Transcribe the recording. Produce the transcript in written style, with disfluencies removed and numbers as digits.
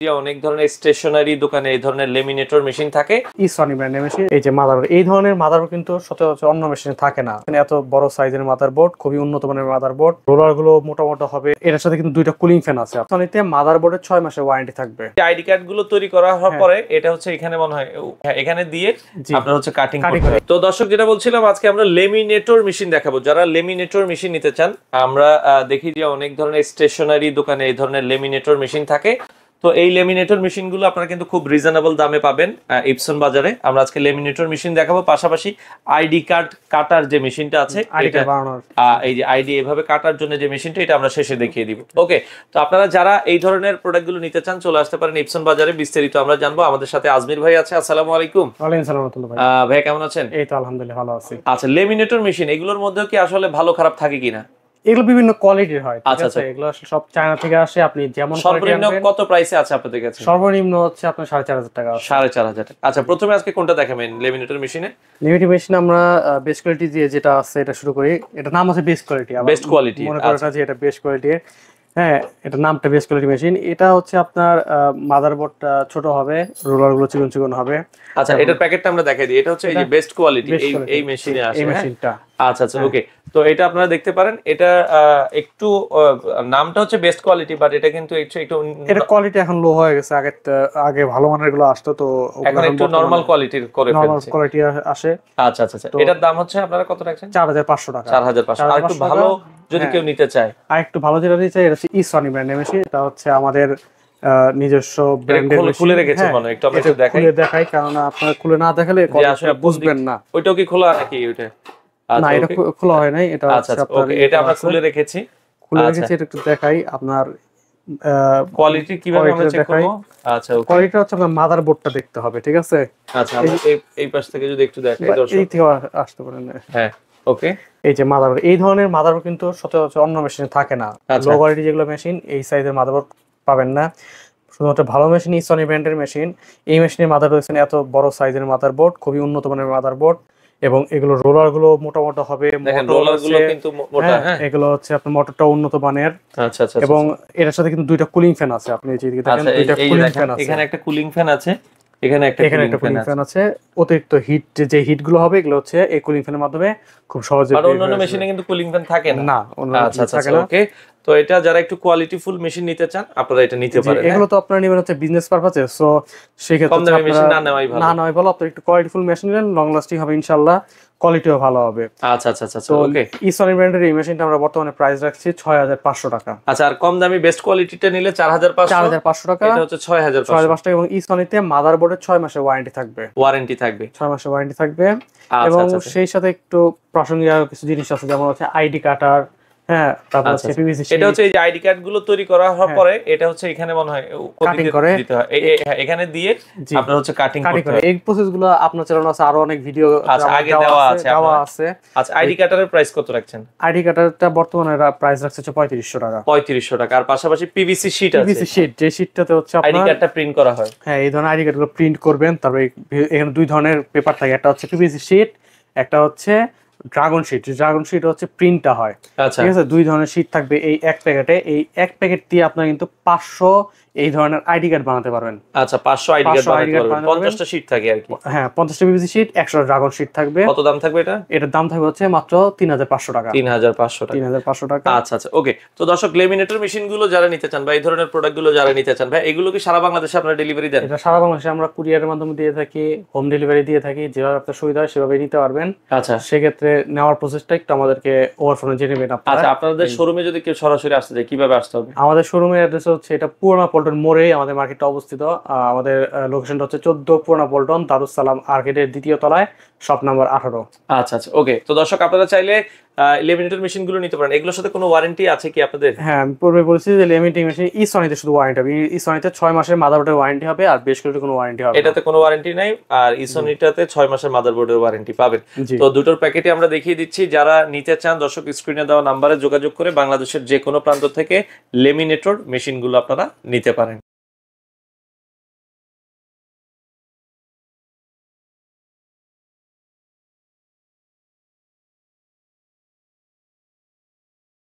অনেক ধরনের স্টেশনারি দোকানে এই ধরনের লেমিনেটর মেশিন থাকে। সনি ব্র্যান্ডের মেশিন। এই যে মাদারবোর্ড, এই ধরনের মাদারবোর্ড কিন্তু সচরাচর অন্য মেশিনে থাকে না। এত বড় সাইজের মাদারবোর্ড, খুবই উন্নত মানের মাদারবোর্ড। রোলার গুলো মোটা হবে। এর সাথে কিন্তু দুইটা কুলিং ফ্যান আছে। সনিতে মাদারবোর্ডের 6 মাসের ওয়ারেন্টি থাকবে। আইডি কার্ড গুলো তৈরি করা হওয়ার পরে এটা হচ্ছে এখানে মনে হয় এখানে দিয়ে আপনার হচ্ছে কাটিং করতে হবে। তো দর্শক যেটা বলছিলাম, আজকে আমরা লেমিনেটর মেশিন দেখাবো। যারা লেমিনেটর মেশিন নিতে চান, আমরা দেখি যে অনেক ধরনের স্টেশনারি দোকানে এই ধরনের লেমিনেটর মেশিন থাকে। তো এই লেমিনেটর মেশিন গুলো আপনারা কিন্তু খুব রিজনেবল দামে পাবেন ইপসন বাজারে। আমরা আজকে লেমিনেটর মেশিন দেখাবো, পাশাপাশি আইডি কার্ড কাটার যে মেশিনটা আছে, এই যে আইডি এভাবে কাটার জন্য যে মেশিনটা, এটা আমরা শেষে দেখিয়ে দিব। ওকে, তো আপনারা যারা এই ধরনের প্রোডাক্ট গুলো নিতে চান, চলে আসতে পারেন ইপসন বাজারে। বিস্তারিত আমরা জানবো। আমাদের সাথে আজমির ভাই আছে। আসসালামু আলাইকুম। ওয়ালাইকুম আসসালাম ভাই। ভাই কেমন আছেন? এই তো আলহামদুলিল্লাহ ভালো আছি। আচ্ছা, লেমিনেটর মেশিন এগুলোর মধ্যে কি আসলে ভালো খারাপ থাকে কিনা? এগুলো বিভিন্ন কোয়ালিটির হয়, ঠিক আছে? এগুলো সব চায়না থেকে আসে। আপনি যেমন সর্বনিম্ন কত প্রাইসে আছে আপনাদের কাছে? সর্বনিম্ন হচ্ছে আপনার 4,500 টাকা। 4,500 টাকা। আচ্ছা, প্রথমে আজকে কোনটা দেখাবেন লেমিনেটর মেশিনে? লেমিনেটর মেশিন আমরা বেস্ট কোয়ালিটি দিয়ে যেটা আছে এটা শুরু করি। এটা নাম আছে বেস্ট কোয়ালিটি। বেস্ট কোয়ালিটি মনে করেন যে এটা বেস্ট কোয়ালিটি। হ্যাঁ, এটা নামটা বেস্ট কোয়ালিটি মেশিন। এটা হচ্ছে আপনার মাদারবোর্ডটা ছোট হবে, রোলার গুলো চিকন হবে। আচ্ছা, এটার প্যাকেটটা আমরা দেখাই দিই। এটা হচ্ছে এই যে বেস্ট কোয়ালিটি, এই মেশিনে আসে এই মেশিনটা। আচ্ছা, ওকে। তো এটা আপনারা দেখতে পারেন। এটা একটু নামটা হচ্ছে বেস্ট কোয়ালিটি, বাট এটা কিন্তু একটু এটা কোয়ালিটি এখন লো হয়ে গেছে। আগে ভালো মানের গুলো আসতো, তো এখন একটু নরমাল কোয়ালিটির করে ফেলছে। নরমাল কোয়ালিটি আসে। আচ্ছা, এটার দাম হচ্ছে আপনারা কত রাখছেন? 4,500 টাকা। 4,500। আর একটু ভালো যদি কেউ নিতে চায়, আর একটু ভালো যেটা নিতে চায়, এটা হচ্ছে সনি ব্র্যান্ডের মেশিন। এটা হচ্ছে আমাদের নিজস্ব ব্র্যান্ডের মেশিন। খুলে রেখেছেন মনে, একটু আমরা দেখাই, কারণ আপনারা খুলে না দেখালে আসলে বুঝবেন না। ওইটাও কি খোলা নাকি ওইটা? না, এটা খোলা হয় নাই। এটা আচ্ছা, ওকে, এটা আমরা খুলে রেখেছি। এটা একটু দেখাই আপনার কোয়ালিটি কিভাবে আমরা চেক করব। আচ্ছা, ওকে, কোয়ালিটি হচ্ছে আপনার মাদারবোর্ডটা দেখতে হবে, ঠিক আছে? আচ্ছা, আমরা এই পাশ থেকে যদি একটু দেখাই দর্শক, এই থেকে আসতে পারেন। হ্যাঁ, ওকে। এই যে মাদারবোর্ড, এই ধরনের মাদারবোর্ড কিন্তু সচরাচর অন্য মেশিনে থাকে না। লো কোয়ালিটি যেগুলো মেশিন, এই সাইজের মাদারবোর্ড পাবেন না। শুধুমাত্র ভালো মেশিন সনি ব্র্যান্ডের মেশিন। এই মেশিনের মাদারবোর্ড হচ্ছে এত বড় সাইজের মাদারবোর্ড, খুবই উন্নত মানের মাদারবোর্ড। এবং এগুলো রোলার গুলো মোটা হবে। রোলার গুলো কিন্তু মোটা। হ্যাঁ, এগুলো হচ্ছে আপনার মোটরটা উন্নত মানের। আচ্ছা, এবং এর সাথে কিন্তু দুইটা কুলিং ফ্যান আছে। আপনি যেদিকে দেখেন দুইটা কুলিং ফ্যান আছে। এখানে একটা কুলিং ফ্যান আছে, এখানে একটা কুলিং ফ্যান আছে। অতিরিক্ত হিট যে হিট গুলো হবে, এগুলো হচ্ছে এই কুলিং ফ্যানের মাধ্যমে খুব সহজে। আর অন্যান্য মেশিনে কিন্তু কুলিং ফ্যান থাকে না। আচ্ছা, ওকে। তো এটা যারা একটু কোয়ালিটি ফুল মেশিন নিতে চান, আপনারা এটা নিতে পারেন। এগুলো তো আপনারা নেবেন হচ্ছে বিজনেস পারপাসে, সো সেই ক্ষেত্রে কম দামি মেশিন না নেওয়াই ভালো। আপনারা একটু কোয়ালিটি ফুল মেশিন নেন, লং লাস্টিং হবে ইনশাআল্লাহ, কোয়ালিটিও ভালো হবে। আচ্ছা, ওকে। সনি ব্র্যান্ডের এই মেশিনটা আমরা বর্তমানে প্রাইস রাখছি 6,500 টাকা। আচ্ছা, আর কম দামি বেস্ট কোয়ালিটিটা নিলে 4,500 টাকা। এটা হচ্ছে 6,500 টাকা। এবং সনিতে মাদারবোর্ডের 6 মাসের ওয়ারেন্টি থাকবে। 6 মাসের ওয়ারেন্টি থাকবে। এবং সেই সাথে একটু প্রাসঙ্গিক আরো কিছু জিনিস আছে, যেমন হচ্ছে আইডি কাটার। হ্যাঁ, তারপর হচ্ছে পিভিসি। এটা হচ্ছে এই যে আইডি কার্ড গুলো তৈরি করা হওয়ার পরে এটা হচ্ছে এখানে মনে হয় কাটিং করে দিতে হয়। এখানে দিয়ে আপনারা হচ্ছে কাটিং করতে হয়। এই প্রসেস গুলো আপনার চ্যানেলে আছে, আরো অনেক ভিডিও আগে দেওয়া আছে। আচ্ছা, আইডি কাটারের প্রাইস কত রাখছেন? আইডি কাটারটা বর্তমানে প্রাইস রাখছে 3500 টাকা। 3500 টাকা। আর পাশাপাশি পিভিসি শীট আছে। পিভিসি শীট, যে শীটটাতে হচ্ছে আপনার আইডি কার্ডটা প্রিন্ট করা হয়। হ্যাঁ, এই ধরনের আইডি কার্ড গুলো প্রিন্ট করবেন। তারপরে এখানে দুই ধরনের পেপার থাকে, একটা হচ্ছে পিভিসি শীট, একটা হচ্ছে ড্রাগন শীট হচ্ছে প্রিন্টটা হয়। ঠিক আছে, দুই ধরনের শীট থাকবে এই এক প্যাকেটে। এই এক প্যাকেট দিয়ে আপনারা কিন্তু 500 এই ধরনের আইডি কার্ড বানাতে পারবেন। আচ্ছা, 500 আইডি কার্ড বানাতে পারবেন। 50টা শীট থাকে আর কি। হ্যাঁ, 50টা পিভিসি শীট, 100 ড্রাগন শীট থাকবে। কত দাম থাকবে এটা? এটার দাম থাকবে হচ্ছে মাত্র 3,500 টাকা। 3,500 টাকা। আচ্ছা, ওকে। তো দর্শক, লেমিনেটর মেশিন গুলো যারা নিতে চান বা এই ধরনের প্রোডাক্ট গুলো যারা নিতে চান, ভাই এগুলো কি সারা বাংলাদেশে আপনারা ডেলিভারি দেন? এটা সারা বাংলাদেশে আমরা কুরিয়ারের মাধ্যমে দিয়ে থাকি, হোম ডেলিভারি দিয়ে থাকি। যেভাবে আপনার সুবিধা হয় সেভাবে নিতে পারবেন। আচ্ছা, সেক্ষেত্রে নেওয়ার প্রসেসটা একটু আমাদেরকে ওভারফোনে জেনে নেবেন আপনারা। আচ্ছা, আপনাদের শোরুমে যদি কেউ সরাসরি আসতে চায়, কিভাবে আসতে হবে? আমাদের শোরুমের অ্যাড্রেস হচ্ছে এটা পুরানা পল্টন মোড়ে আমাদের মার্কেটটা অবস্থিত। আমাদের লোকেশনটা হচ্ছে 14 পুরানা পল্টন দারুস সালাম আর্কেডের 2য় তলায়, শপ নাম্বার 18। আচ্ছা, ওকে। তো দর্শক, আপনারা চাইলে লেমিনেটর মেশিন গুলো নিতে পারেন। এগুলোর সাথে কোনো ওয়ারেন্টি আছে কি আপনাদের? হ্যাঁ, আমি পূর্বে বলেছি যে লেমিনেটর মেশিন সনিতে শুধু ওয়ারেন্টি হবে। সনিতে 6 মাসের মাদারবোর্ডের ওয়ারেন্টি হবে, আর বেশ কিছু কোনো ওয়ারেন্টি হবে। এটাতে কোনো ওয়ারেন্টি নাই। আর সনিটাতে 6 মাসের মাদারবোর্ডের ওয়ারেন্টি পাবেন। তো দুটোর প্যাকেটে আমরা দেখিয়ে দিচ্ছি। যারা নিতে চান, দর্শক স্ক্রিনে দেওয়া নাম্বারে যোগাযোগ করে বাংলাদেশের যে কোনো প্রান্ত থেকে লেমিনেটর মেশিন গুলো আপনারা নিতে পারেন।